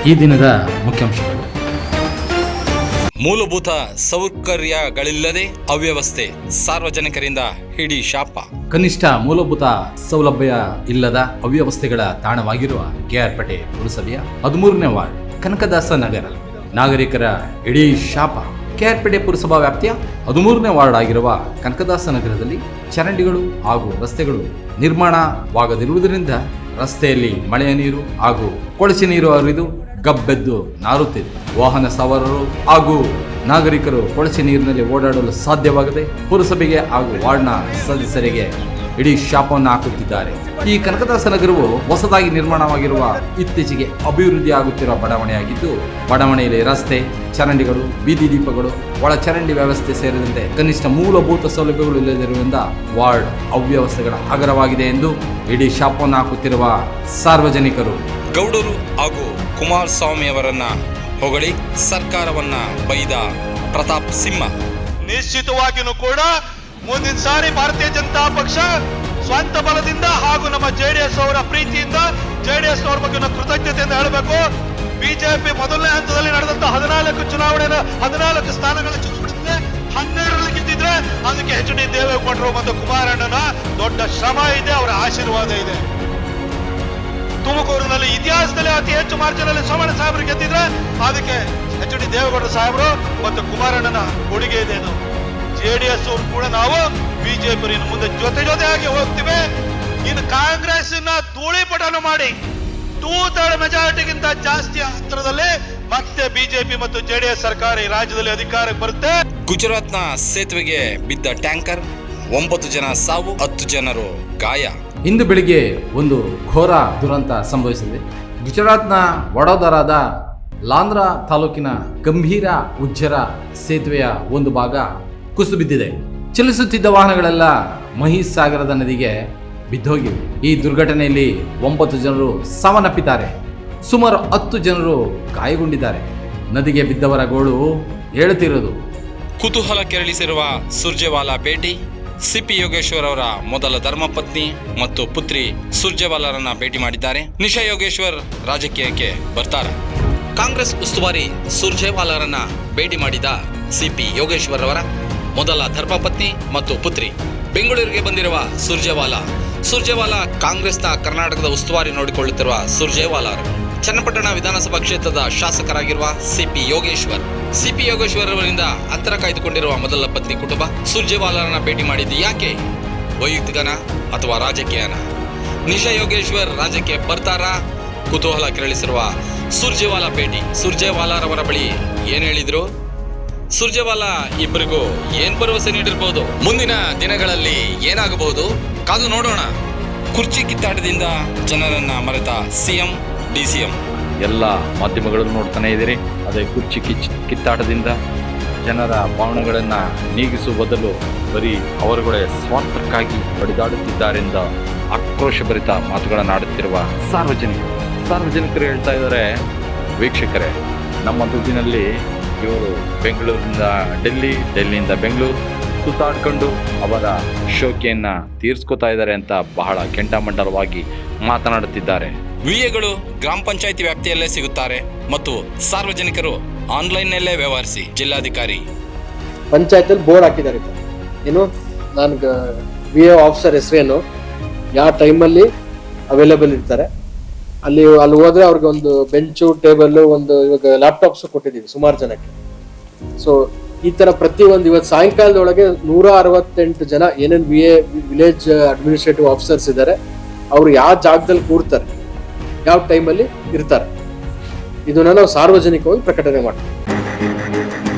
ಈ ದಿನದ ಮುಖ್ಯಾಂಶಗಳು. ಮೂಲಭೂತ ಸೌಕರ್ಯಗಳಿಲ್ಲದೆ ಅವ್ಯವಸ್ಥೆ, ಸಾರ್ವಜನಿಕರಿಂದ ಹಿಡಿ ಶಾಪ. ಕನಿಷ್ಠ ಮೂಲಭೂತ ಸೌಲಭ್ಯ ಇಲ್ಲದ ಅವ್ಯವಸ್ಥೆಗಳ ತಾಣವಾಗಿರುವ ಕೆಆರ್ಪೇಟೆ ಪುರಸಭೆಯ 13ನೇ ವಾರ್ಡ್ ಕನಕದಾಸ ನಗರ ನಾಗರಿಕರ ಇಡೀ ಶಾಪ. ಕೆಆರ್ಪೇಟೆ ಪುರಸಭಾ ವ್ಯಾಪ್ತಿಯ 13ನೇ ವಾರ್ಡ್ ಆಗಿರುವ ಕನಕದಾಸ ನಗರದಲ್ಲಿ ಚರಂಡಿಗಳು ಹಾಗೂ ರಸ್ತೆಗಳು ನಿರ್ಮಾಣವಾಗದಿರುವುದರಿಂದ ರಸ್ತೆಯಲ್ಲಿ ಮಳೆಯ ನೀರು ಹಾಗೂ ಕೊಳಚೆ ನೀರು ಹರಿದು ಗಬ್ಬೆದ್ದು ನಾರುತ್ತಿದೆ. ವಾಹನ ಸವಾರರು ಹಾಗೂ ನಾಗರಿಕರು ಕೊಳಚೆ ನೀರಿನಲ್ಲಿ ಓಡಾಡಲು ಸಾಧ್ಯವಾಗದೆ ಪುರಸಭೆಗೆ ಹಾಗೂ ವಾರ್ಡ್ನ ಸದಸ್ಯರಿಗೆ ಇಡೀ ಶಾಪವನ್ನು ಹಾಕುತ್ತಿದ್ದಾರೆ. ಈ ಕನಕದಾಸ ನಗರವು ಹೊಸದಾಗಿ ನಿರ್ಮಾಣವಾಗಿರುವ ಇತ್ತೀಚೆಗೆ ಅಭಿವೃದ್ಧಿ ಆಗುತ್ತಿರುವ ಬಡಾವಣೆಯಾಗಿದ್ದು, ಬಡಾವಣೆಯಲ್ಲಿ ರಸ್ತೆ, ಚರಂಡಿಗಳು, ಬೀದಿ ದೀಪಗಳು, ಒಳ ಚರಂಡಿ ವ್ಯವಸ್ಥೆ ಸೇರಿದಂತೆ ಕನಿಷ್ಠ ಮೂಲಭೂತ ಸೌಲಭ್ಯಗಳು ಇಲ್ಲದಿರುವುದರಿಂದ ವಾರ್ಡ್ ಅವ್ಯವಸ್ಥೆಗಳ ಆಗರವಾಗಿದೆ ಎಂದು ಇಡೀ ಶಾಪವನ್ನು ಹಾಕುತ್ತಿರುವ ಸಾರ್ವಜನಿಕರು. ಗೌಡರು ಹಾಗೂ ಕುಮಾರಸ್ವಾಮಿಯವರನ್ನ ಹೊಗಳಿ ಸರ್ಕಾರವನ್ನ ಬೈದ ಪ್ರತಾಪ್ ಸಿಂಹ. ನಿಶ್ಚಿತವಾಗಿಯೂ ಕೂಡ ಮುಂದಿನ ಸಾರಿ ಭಾರತೀಯ ಜನತಾ ಪಕ್ಷ ಸ್ವಂತ ಬಲದಿಂದ ಹಾಗೂ ನಮ್ಮ ಜೆಡಿಎಸ್ ಅವರ ಪ್ರೀತಿಯಿಂದ ಜೆಡಿಎಸ್ ಅವರ ಬಗ್ಗೆ ಕೃತಜ್ಞತೆಯಿಂದ ಹೇಳಬೇಕು. ಬಿಜೆಪಿ ಮೊದಲನೇ ಹಂತದಲ್ಲಿ ನಡೆದಂತಹ 14 ಚುನಾವಣೆಯ 14 ಸ್ಥಾನಗಳ ಚುನಾವಣೆ 12ರಲ್ಲಿ ಗೆದ್ದಿದ್ರೆ ಅದಕ್ಕೆ ಎಚ್.ಡಿ. ದೇವೇಗೌಡರು ಮತ್ತು ಕುಮಾರಣ್ಣನ ದೊಡ್ಡ ಶ್ರಮ ಇದೆ, ಅವರ ಆಶೀರ್ವಾದ ಇದೆ. ತುಮಕೂರಿನಲ್ಲಿ ಇತಿಹಾಸದಲ್ಲಿ ಅತಿ ಹೆಚ್ಚು ಮಾರ್ಜಿನಲ್ಲಿ ಸೋಮಣ್ಣ ಸಾಹೇಬರು ಗೆದ್ದಿದ್ರೆ ಅದಕ್ಕೆ ಎಚ್.ಡಿ. ದೇವೇಗೌಡ ಸಾಹೇಬರು ಮತ್ತು ಕುಮಾರಣ್ಣನ ಕೊಡುಗೆ ಇದೆ. ಜೆಡಿಎಸ್ ಅವರು ಕೂಡ ನಾವು ಬಿಜೆಪಿ ಮುಂದೆ ಜೊತೆಯಾಗಿ ಹೋಗ್ತೀವಿ. ಇನ್ನು ಕಾಂಗ್ರೆಸ್ ಧೂಳಿಪಟನ ಮಾಡಿ 2/3 ಮೆಜಾರಿಟಿಗಿಂತ ಜಾಸ್ತಿ ಅಂತರದಲ್ಲಿ ಮತ್ತೆ ಬಿಜೆಪಿ ಮತ್ತು ಜೆಡಿಎಸ್ ಸರ್ಕಾರ ಈ ರಾಜ್ಯದಲ್ಲಿ ಅಧಿಕಾರಕ್ಕೆ ಬರುತ್ತೆ. ಗುಜರಾತ್ನ ಸೇತುವೆಗೆ ಬಿದ್ದ ಟ್ಯಾಂಕರ್, 9 ಜನ ಸಾವು, 10 ಜನರು ಗಾಯ. ಇಂದು ಬೆಳಿಗ್ಗೆ ಒಂದು ಘೋರ ದುರಂತ ಸಂಭವಿಸಿದೆ. ಗುಜರಾತ್ನ ವಡೋದರಾದ ಲಾಂದ್ರಾ ತಾಲೂಕಿನ ಗಂಭೀರ ಉಜ್ಜರ ಸೇತುವೆಯ ಒಂದು ಭಾಗ ಕುಸಿದು ಬಿದ್ದಿದೆ. ಚಲಿಸುತ್ತಿದ್ದ ವಾಹನಗಳೆಲ್ಲ ಮಹೀಸ್ ಸಾಗರದ ನದಿಗೆ ಬಿದ್ದೋಗಿವೆ. ಈ ದುರ್ಘಟನೆಯಲ್ಲಿ 9 ಜನರು ಸಾವನ್ನಪ್ಪಿದ್ದಾರೆ, ಸುಮಾರು 10 ಜನರು ಗಾಯಗೊಂಡಿದ್ದಾರೆ. ನದಿಗೆ ಬಿದ್ದವರ ಗೋಳು ಹೇಳುತ್ತಿರುವುದು. ಕುತೂಹಲ ಕೆರಳಿಸಿರುವ ಸುರ್ಜೇವಾಲಾ ಭೇಟಿ. ಸಿಪಿ ಯೋಗೇಶ್ವರ್ ಅವರ ಮೊದಲ ಧರ್ಮಪತ್ನಿ ಮತ್ತು ಪುತ್ರಿ ಸುರ್ಜೇವಾಲಾರನ್ನ ಭೇಟಿ ಮಾಡಿದ್ದಾರೆ. ನಿಶಾ ಯೋಗೇಶ್ವರ್ ರಾಜಕೀಯಕ್ಕೆ ಬರ್ತಾರೆ. ಕಾಂಗ್ರೆಸ್ ಉಸ್ತುವಾರಿ ಸುರ್ಜೇವಾಲಾರನ್ನ ಭೇಟಿ ಮಾಡಿದ ಸಿಪಿ ಯೋಗೇಶ್ವರ್ ಅವರ ಮೊದಲ ಧರ್ಮಪತ್ನಿ ಮತ್ತು ಪುತ್ರಿ ಬೆಂಗಳೂರಿಗೆ ಬಂದಿರುವ ಸುರ್ಜೇವಾಲಾ ಕಾಂಗ್ರೆಸ್ನ ಕರ್ನಾಟಕದ ಉಸ್ತುವಾರಿ ನೋಡಿಕೊಳ್ಳುತ್ತಿರುವ ಸುರ್ಜೇವಾಲಾರು ಚನ್ನಪಟ್ಟಣ ವಿಧಾನಸಭಾ ಕ್ಷೇತ್ರದ ಶಾಸಕರಾಗಿರುವ ಸಿಪಿ ಯೋಗೇಶ್ವರ್ ಅವರಿಂದ ಅಂತರ ಕಾಯ್ದುಕೊಂಡಿರುವ ಮೊದಲ ಪತ್ನಿ ಕುಟುಂಬ ಸುರ್ಜೇವಾಲಾರನ್ನ ಭೇಟಿ ಮಾಡಿದ್ದು ಯಾಕೆ? ವೈಯಕ್ತಿಕನ ಅಥವಾ ರಾಜಕೀಯನ? ನಿಶಾ ಯೋಗೇಶ್ವರ್ ರಾಜ್ಯಕ್ಕೆ ಬರ್ತಾರಾ? ಕುತೂಹಲ ಕೆರಳಿಸಿರುವ ಸುರ್ಜೇವಾಲಾ ಭೇಟಿ. ಸುರ್ಜೇವಾಲಾರವರ ಬಳಿ ಏನ್ ಹೇಳಿದ್ರು? ಸುರ್ಜೇವಾಲಾ ಇಬ್ಬರಿಗೂ ಏನ್ ಭರವಸೆ ನೀಡಿರಬಹುದು? ಮುಂದಿನ ದಿನಗಳಲ್ಲಿ ಏನಾಗಬಹುದು? ಕಾದು ನೋಡೋಣ. ಕುರ್ಚಿ ಕಿತ್ತಾಟದಿಂದ ಜನರನ್ನ ಮರೆತ ಸಿಎಂ ಡಿಸಿಎಂ. ಎಲ್ಲ ಮಾಧ್ಯಮಗಳನ್ನು ನೋಡ್ತಾನೆ ಇದ್ದೀರಿ. ಅದೇ ಕುರ್ಚಿ ಕಿತ್ತಾಟದಿಂದ ಜನರ ಭಾವನೆಗಳನ್ನು ನೀಗಿಸುವ ಬದಲು ಬರೀ ಅವರುಗಳೇ ಸ್ವಾರ್ಥಕ್ಕಾಗಿ ಬಡಿದಾಡುತ್ತಿದ್ದಾರೆಂದ ಆಕ್ರೋಶಭರಿತ ಮಾತುಗಳನ್ನಾಡುತ್ತಿರುವ ಸಾರ್ವಜನಿಕರು ಹೇಳ್ತಾ ಇದ್ದಾರೆ, ವೀಕ್ಷಕರೇ, ನಮ್ಮ ದುಡ್ಡಿನಲ್ಲಿ ಇವರು ಬೆಂಗಳೂರಿನಿಂದ ಡೆಲ್ಲಿಯಿಂದ ಬೆಂಗಳೂರು ಸುತ್ತಾಡ್ಕೊಂಡು ಅವರ ಶೋಕಿಯನ್ನು ತೀರಿಸ್ಕೊತಾ ಇದ್ದಾರೆ ಅಂತ ಬಹಳ ಕೆಂಡಾಮಂಡಲವಾಗಿ ಮಾತನಾಡುತ್ತಿದ್ದಾರೆ. ವಿಎಗಳು ಗ್ರಾಮ ಪಂಚಾಯಿತಿ ವ್ಯಾಪ್ತಿಯಲ್ಲೇ ಸಿಗುತ್ತಾರೆ ಮತ್ತು ಸಾರ್ವಜನಿಕರು ಆನ್ಲೈನ್ನಲ್ಲೇ ವ್ಯವಹರಿಸಿ. ಜಿಲ್ಲಾಧಿಕಾರಿ ಪಂಚಾಯತಲ್ಲಿ ಬೋರ್ಡ್ ಹಾಕಿದ್ದಾರೆ. ಏನು ನಾನು ವಿಎ ಆಫೀಸರ್ ಹೆಸರೇನು, ಯಾವ ಟೈಮಲ್ಲಿ ಅವೈಲೇಬಲ್ ಇರ್ತಾರೆ, ಅಲ್ಲಿ ಹೋದ್ರೆ ಅವ್ರಿಗೆ ಒಂದು ಬೆಂಚು, ಟೇಬಲ್, ಒಂದು ಇವಾಗ ಲ್ಯಾಪ್ಟಾಪ್ಸ್ ಕೊಟ್ಟಿದ್ದೀವಿ ಸುಮಾರು ಜನಕ್ಕೆ. ಸೊ ಈ ತರ ಇವತ್ತು ಸಾಯಂಕಾಲದೊಳಗೆ 168 ಜನ ಏನೇನು ವಿಲೇಜ್ ಅಡ್ಮಿನಿಸ್ಟ್ರೇಟಿವ್ ಆಫೀಸರ್ಸ್ ಇದ್ದಾರೆ, ಅವರು ಯಾವ ಜಾಗದಲ್ಲಿ ಕೂರ್ತಾರೆ, ಯಾವ ಟೈಮಲ್ಲಿ ಇರ್ತಾರೆ, ಇದನ್ನ ನಾವು ಸಾರ್ವಜನಿಕವಾಗಿ ಪ್ರಕಟಣೆ ಮಾಡ್ತೀವಿ.